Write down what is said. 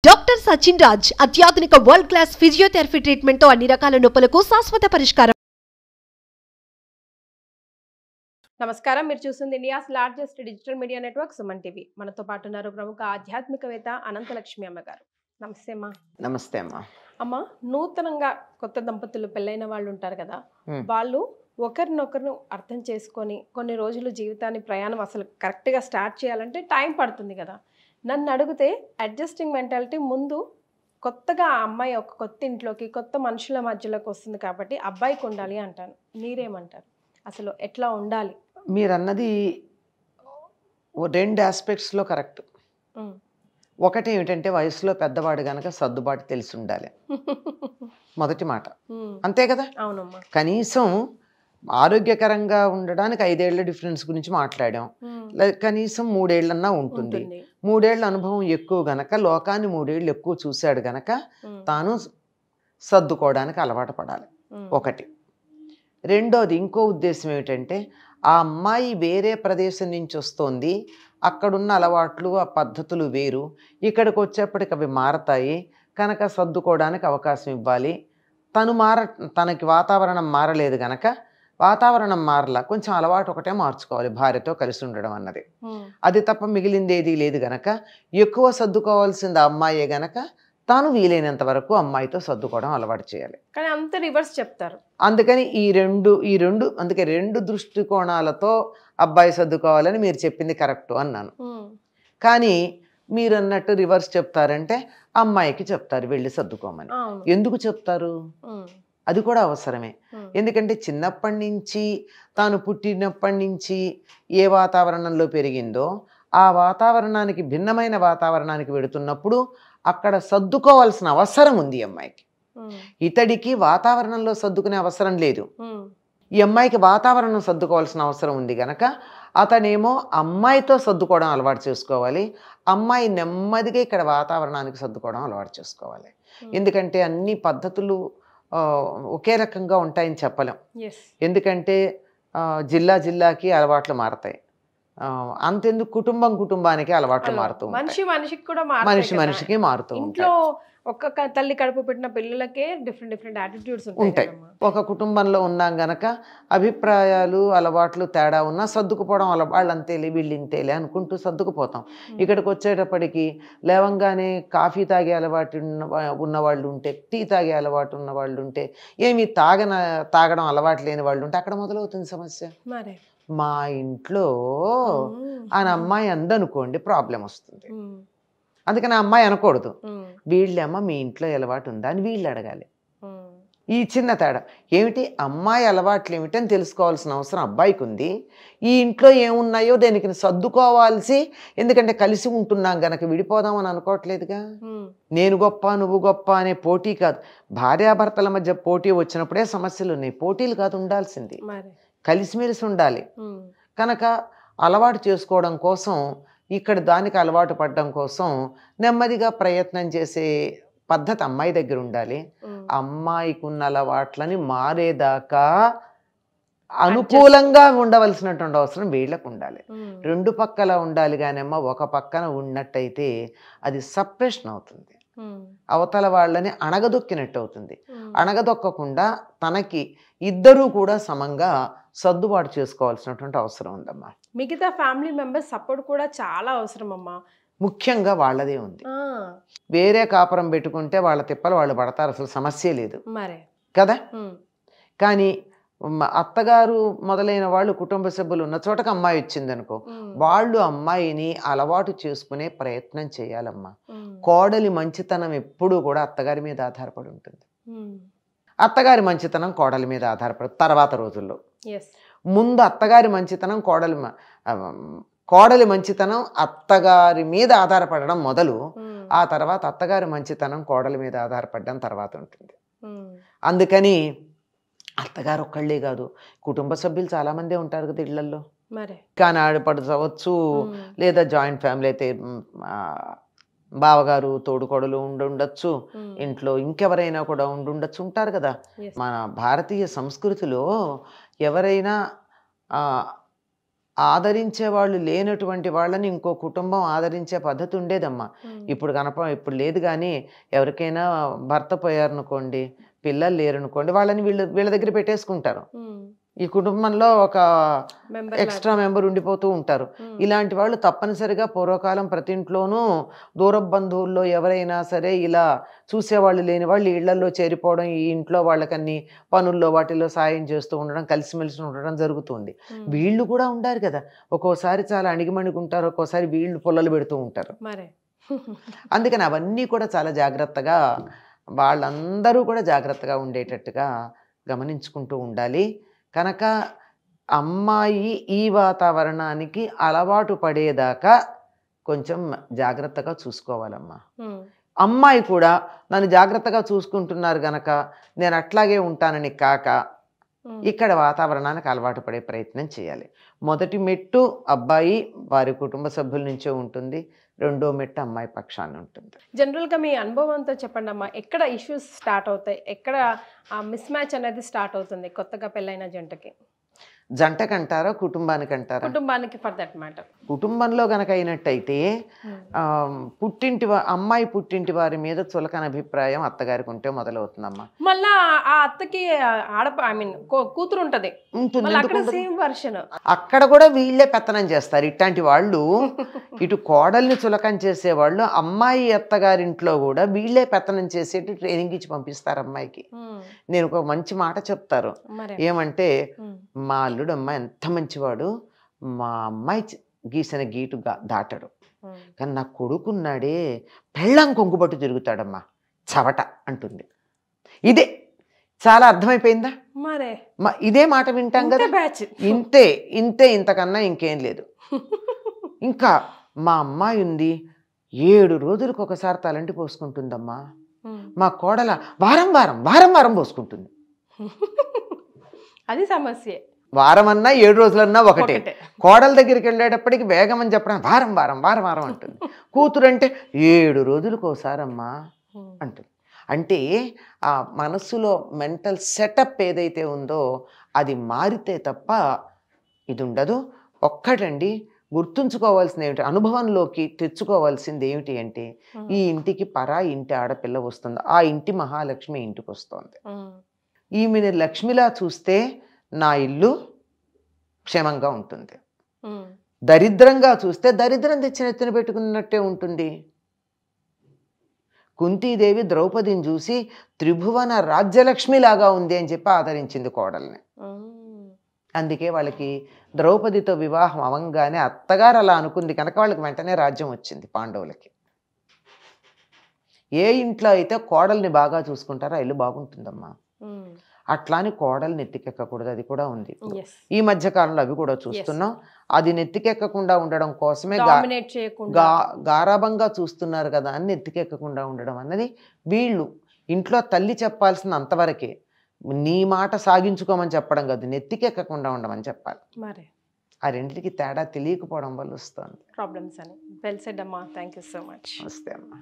Doctor Sachin Raj అత్యాధునిక world class physiotherapy treatment తో అన్ని రకాల నొప్పులకు శాశ్వత పరిష్కారం. నమస్కారం, మీరు చూస్తుంది India's largest digital media network Suman TV. మనతో పాటు ఉన్నారు ప్రముఖ ఆధ్యాత్మికవేత్త అనంతలక్ష్మి అమ్మగారు. నమస్తే అమ్మా. నమస్తే అమ్మా. అమ్మ, నూతనంగా కొత్త దంపతులు పెళ్ళైన వాళ్ళు ఉంటారు కదా, వాళ్ళు ఒకరినొకరు అర్థం చేసుకొని కొన్ని రోజులు జీవితాన్ని ప్రయాణం అసలు కరెక్ట్గా స్టార్ట్ చేయాలంటే టైం పడుతుంది కదా. నన్ను అడిగితే అడ్జస్టింగ్ మెంటాలిటీ ముందు కొత్తగా ఆ అమ్మాయి ఒక కొత్త ఇంట్లోకి కొత్త మనుషుల మధ్యలోకి వస్తుంది కాబట్టి అబ్బాయికి ఉండాలి అంటాను. మీరేమంటారు? అసలు ఎట్లా ఉండాలి? మీరు అన్నది రెండు ఆస్పెక్ట్స్లో కరెక్ట్. ఒకటి ఏమిటంటే వయసులో పెద్దవాడు కనుక సర్దుబాటు తెలిసి ఉండాలి, మొదటి మాట. అంతే కదా. అవునమ్మా. కనీసం ఆరోగ్యకరంగా ఉండడానికి 5 ఏళ్ల డిఫరెన్స్ గురించి మాట్లాడాం. కనీసం 3 ఏళ్ళన్నా ఉంటుంది. 3 ఏళ్ల అనుభవం ఎక్కువ గనక, లోకాన్ని 3 ఏళ్ళు ఎక్కువ చూశాడు గనక తాను సర్దుకోవడానికి అలవాటు పడాలి. ఒకటి. రెండోది ఇంకో ఉద్దేశం ఏమిటంటే ఆ అమ్మాయి వేరే ప్రదేశం నుంచి వస్తోంది, అక్కడున్న అలవాట్లు ఆ పద్ధతులు వేరు, ఇక్కడికి వచ్చేప్పటికి అవి మారతాయి కనుక సర్దుకోవడానికి అవకాశం ఇవ్వాలి. తనకి వాతావరణం మారలేదు గనక వాతావరణం మారలా, కొంచెం అలవాటు ఒకటే మార్చుకోవాలి, భార్యతో కలిసి ఉండడం అన్నది. అది తప్ప మిగిలింది ఏది లేదు గనక ఎక్కువ సర్దుకోవాల్సింది ఆ అమ్మాయే గనక తాను వీలైనంత వరకు అమ్మాయితో సర్దుకోవడం అలవాటు చేయాలి. కానీ అంత రివర్స్ చెప్తారు. అందుకని ఈ రెండు అందుకే 2 దృష్టికోణాలతో అబ్బాయి సర్దుకోవాలని మీరు చెప్పింది కరెక్ట్ అన్నాను. కానీ మీరు అన్నట్టు రివర్స్ చెప్తారంటే అమ్మాయికి చెప్తారు వెళ్ళి సర్దుకోమని. ఎందుకు చెప్తారు? అది కూడా అవసరమే. ఎందుకంటే చిన్నప్పటి నుంచి తాను పుట్టినప్పటి నుంచి ఏ వాతావరణంలో పెరిగిందో ఆ వాతావరణానికి భిన్నమైన వాతావరణానికి వెడుతున్నప్పుడు అక్కడ సర్దుకోవాల్సిన అవసరం ఉంది అమ్మాయికి. ఇతడికి వాతావరణంలో సర్దుకునే అవసరం లేదు, ఈ అమ్మాయికి వాతావరణం సర్దుకోవాల్సిన అవసరం ఉంది గనక అతనేమో అమ్మాయితో సర్దుకోవడం అలవాటు చేసుకోవాలి, అమ్మాయి నెమ్మదిగా ఇక్కడ వాతావరణానికి సర్దుకోవడం అలవాటు చేసుకోవాలి. ఎందుకంటే అన్ని పద్ధతులు ఒకే రకంగా ఉంటాయని చెప్పలేం. ఎందుకంటే జిల్లాకి అలవాట్లు మారతాయి, అంతెందుకు కుటుంబానికి అలవాట్లు మారుతూ ఉంటాయి, మనిషికి మారుతూ ఉంటాయి. ఒక్క తల్లి కడుపు పెట్టిన పిల్లలకే డిఫరెంట్ యాటిట్యూడ్స్ ఉంటాయి. ఒక కుటుంబంలో ఉన్నాం గనక అభిప్రాయాలు అలవాట్లు తేడా ఉన్నా సర్దుకుపోవడం వాళ్ళు అంతేలే వీళ్ళు ఇంతేలే అనుకుంటూ సర్దుకుపోతాం. ఇక్కడికి వచ్చేటప్పటికి లేవంగానే కాఫీ తాగే అలవాటు ఉన్నవాళ్ళు ఉంటే, టీ తాగే అలవాటు ఉన్న వాళ్ళు ఉంటే, ఏమి తాగడం అలవాటు లేని వాళ్ళు ఉంటే అక్కడ మొదలవుతుంది సమస్య. మా ఇంట్లో ఆ అమ్మాయి అందనుకోండి ప్రాబ్లం వస్తుంది. అందుకని ఆ అమ్మాయి అనకూడదు, వీళ్ళేమో మీ ఇంట్లో అలవాటు ఉందా అని వీళ్ళు అడగాలి. ఈ చిన్న తేడా ఏమిటి, అమ్మాయి అలవాట్లు ఏమిటని తెలుసుకోవాల్సిన అవసరం అబ్బాయికి ఉంది. ఈ ఇంట్లో ఏమున్నాయో దానికి సర్దుకోవాల్సి, ఎందుకంటే కలిసి ఉంటున్నాం గనక విడిపోదామని అనుకోవట్లేదుగా. నేను గొప్ప నువ్వు గొప్ప అనే పోటీ కాదు, భార్యాభర్తల మధ్య పోటీ వచ్చినప్పుడే సమస్యలు ఉన్నాయి. పోటీలు కాదు ఉండాల్సింది, కలిసిమెలిసి ఉండాలి. కనుక అలవాటు చేసుకోవడం కోసం, ఇక్కడ దానికి అలవాటు పడడం కోసం నెమ్మదిగా ప్రయత్నం చేసే పద్ధతి అమ్మాయి దగ్గర ఉండాలి. అమ్మాయికి ఉన్న అలవాట్లని మారేదాకా అనుకూలంగా ఉండవలసినటువంటి అవసరం వీళ్ళకు ఉండాలి. 2 పక్కల ఉండాలి. కానీ అమ్మ ఒక పక్కన ఉన్నట్టయితే అది సప్రెషన్ అవుతుంది, అవతల వాళ్ళని అణగదొక్కినట్టు అవుతుంది. అణగదొక్కకుండా తనకి ఇద్దరూ కూడా సమంగా సర్దుబాటు చేసుకోవాల్సినటువంటి అవసరం ఉందమ్మా. మిగతా ఫ్యామిలీ మెంబర్స్ సపోర్ట్ కూడా చాలా అవసరం అమ్మా. ముఖ్యంగా వాళ్ళదే ఉంది. వేరే కాపురం పెట్టుకుంటే వాళ్ళ తిప్పలు వాళ్ళు పడతారు, అసలు సమస్య లేదు కదా. కానీ అత్తగారు మొదలైన వాళ్ళు కుటుంబ సభ్యులు ఉన్న చోటకు అమ్మాయి వచ్చింది అనుకో, వాళ్ళు అమ్మాయిని అలవాటు చేసుకునే ప్రయత్నం చేయాలమ్మా. కోడలి మంచితనం ఎప్పుడూ కూడా అత్తగారి మీద ఆధారపడి ఉంటుంది. అత్తగారి మంచితనం కోడలి మీద ఆధారపడి తర్వాత రోజుల్లో, ముందు అత్తగారి మంచితనం కోడలి మంచితనం అత్తగారి మీద ఆధారపడడం మొదలు, ఆ తర్వాత అత్తగారి మంచితనం కోడలి మీద ఆధారపడడం తర్వాత ఉంటుంది. అందుకని అత్తగారు ఒక్కళ్ళే కాదు, కుటుంబ సభ్యులు చాలామందే ఉంటారు కదా ఇళ్లల్లో. కానీ ఆడపడవచ్చు, లేదా జాయింట్ ఫ్యామిలీ అయితే బావగారు తోడుకోడలు ఉండొచ్చు, ఇంట్లో ఇంకెవరైనా కూడా ఉండొచ్చు, ఉంటారు కదా. మన భారతీయ సంస్కృతిలో ఎవరైనా ఆదరించే వాళ్ళు లేనటువంటి వాళ్ళని ఇంకో కుటుంబం ఆదరించే పద్ధతి ఉండేదమ్మా. ఇప్పుడు లేదు. కానీ ఎవరికైనా భర్త పోయారనుకోండి, పిల్లలు లేరనుకోండి, వాళ్ళని వీళ్ళ దగ్గర పెట్టేసుకుంటారు. ఈ కుటుంబంలో ఒక ఎక్స్ట్రా మెంబర్ ఉండిపోతూ ఉంటారు. ఇలాంటి వాళ్ళు తప్పనిసరిగా పూర్వకాలం ప్రతి ఇంట్లోనూ దూర బంధువుల్లో ఎవరైనా సరే ఇలా చూసేవాళ్ళు లేని వాళ్ళు ఇళ్లలో చేరిపోవడం, ఈ ఇంట్లో వాళ్ళకన్నీ పనుల్లో వాటిల్లో సాయం చేస్తూ ఉండడం, కలిసిమెలిసి ఉండడం జరుగుతుంది. వీళ్ళు కూడా ఉండారు కదా, ఒక్కోసారి చాలా అణిగిమణిగుంటారు, ఒక్కోసారి వీళ్ళు పొల్లలు పెడుతూ ఉంటారు. అందుకని అవన్నీ కూడా చాలా జాగ్రత్తగా వాళ్ళందరూ కూడా జాగ్రత్తగా ఉండేటట్టుగా గమనించుకుంటూ ఉండాలి. కనుక అమ్మాయి ఈ వాతావరణానికి అలవాటు పడేదాకా కొంచెం జాగ్రత్తగా చూసుకోవాలమ్మా. అమ్మాయి కూడా నన్ను జాగ్రత్తగా చూసుకుంటున్నారు గనక నేను అట్లాగే ఉంటానని కాక ఇక్కడ వాతావరణానికి అలవాటు పడే ప్రయత్నం చేయాలి. మొదటి మెట్టు అబ్బాయి వారి కుటుంబ సభ్యుల నుంచే ఉంటుంది, రెండో మెట్టు అమ్మాయి పక్షాన్ని ఉంటుంది. జనరల్గా మీ అనుభవంతో చెప్పండి అమ్మా, ఎక్కడ ఇష్యూస్ స్టార్ట్ అవుతాయి, ఎక్కడ ఆ మిస్ మ్యాచ్ అనేది స్టార్ట్ అవుతుంది కొత్తగా పెళ్ళైన జంటకి? జంటకంటారా కుటుంబానికంటారా? కుటుంబానికి, ఫర్ దట్ మ్యాటర్. కుటుంబంలో గనక అయినట్టయితే అమ్మాయి పుట్టింటి వారి మీద చులకన అభిప్రాయం అత్తగారికి ఉంటే మొదలవుతుందమ్మా. మళ్ళా ఆ అత్తకి కూతురు ఉంటది, అక్కడ కూడా వీళ్ళే పెత్తనం చేస్తారు. ఇట్లాంటి వాళ్ళు ఇటు కోడల్ని చులకం చేసేవాళ్ళు అమ్మాయి అత్తగారింట్లో కూడా వీళ్ళే పెత్తనం చేసేట్టు ట్రైనింగ్ ఇచ్చి పంపిస్తారు అమ్మాయికి. నేను ఒక మంచి మాట చెప్తారు, ఏమంటే మా అల్లుడు అమ్మాయి ఎంత మంచివాడు, మా అమ్మాయి గీసిన గీటు దాటడు, కానీ నా కొడుకున్నాడే పెళ్ళాం కొంగుబట్టు తిరుగుతాడమ్మా చవట అంటుంది. ఇదే చాలా అర్థమైపోయిందా? ఇదే మాట వింటాం కదా, ఇంతే ఇంతే, ఇంతకన్నా ఇంకేం లేదు. ఇంకా మా అమ్మాయి ఉంది 7 రోజులకు ఒకసారి తలంటి పోసుకుంటుందమ్మా, మా కోడల వారం వారం వారం వారం పోసుకుంటుంది. అది సమస్య. వారం అన్నా 7 రోజులన్నా ఒకటే. కోడల దగ్గరికి వెళ్ళేటప్పటికి వేగం అని చెప్పడం వారం వారం వారం వారం అంటుంది. కూతురు అంటే 7 రోజులకు ఒకసారమ్మా అంటుంది. అంటే ఆ మనస్సులో మెంటల్ సెటప్ ఏదైతే ఉందో అది మారితే తప్ప ఇది ఉండదు. ఒక్కటండి గుర్తుంచుకోవాల్సింది ఏమిటి, అనుభవంలోకి తెచ్చుకోవాల్సింది ఏమిటి అంటే, ఈ ఇంటికి పరా ఇంటి ఆడపిల్ల వస్తుంది, ఆ ఇంటి మహాలక్ష్మి ఇంటికి వస్తుంది. ఈమెని లక్ష్మిలా చూస్తే నా ఇల్లు క్షేమంగా ఉంటుంది, దరిద్రంగా చూస్తే దరిద్రం తెచ్చిన ఎత్తున పెట్టుకున్నట్టే ఉంటుంది. కుంతీదేవి ద్రౌపదిని చూసి త్రిభువన రాజ్యలక్ష్మిలాగా ఉంది అని చెప్పి ఆదరించింది కోడల్ని. అందుకే వాళ్ళకి ద్రౌపదితో వివాహం అవంగానే అత్తగారు అలా అనుకుంది కనుక వాళ్ళకి వెంటనే రాజ్యం వచ్చింది పాండవులకి. ఏ ఇంట్లో అయితే కోడల్ని బాగా చూసుకుంటారో ఆ ఇల్లు బాగుంటుందమ్మా. అట్లాని కోడలు నెత్తికెక్కకూడదు, అది కూడా ఉంది. ఈ మధ్య కాలంలో అవి కూడా చూస్తున్నాం. అది నెత్తికెక్కకుండా ఉండడం కోసమే గారాబంగా చూస్తున్నారు కదా అని నెత్తికెక్కకుండా ఉండడం అన్నది వీళ్ళు ఇంట్లో తల్లి చెప్పాల్సిన అంతవరకే. నీ మాట సాగించుకోమని చెప్పడం కాదు, నెత్తికెక్కకుండా ఉండమని చెప్పాలి. ఆ రెండింటికి తేడా తెలియకపోవడం వల్ల వస్తుంది ప్రాబ్లమ్స్ అని. వెల్ సెడ్ అమ్మా, థ్యాంక్ యూ సో మచ్. నమస్తే అమ్మా.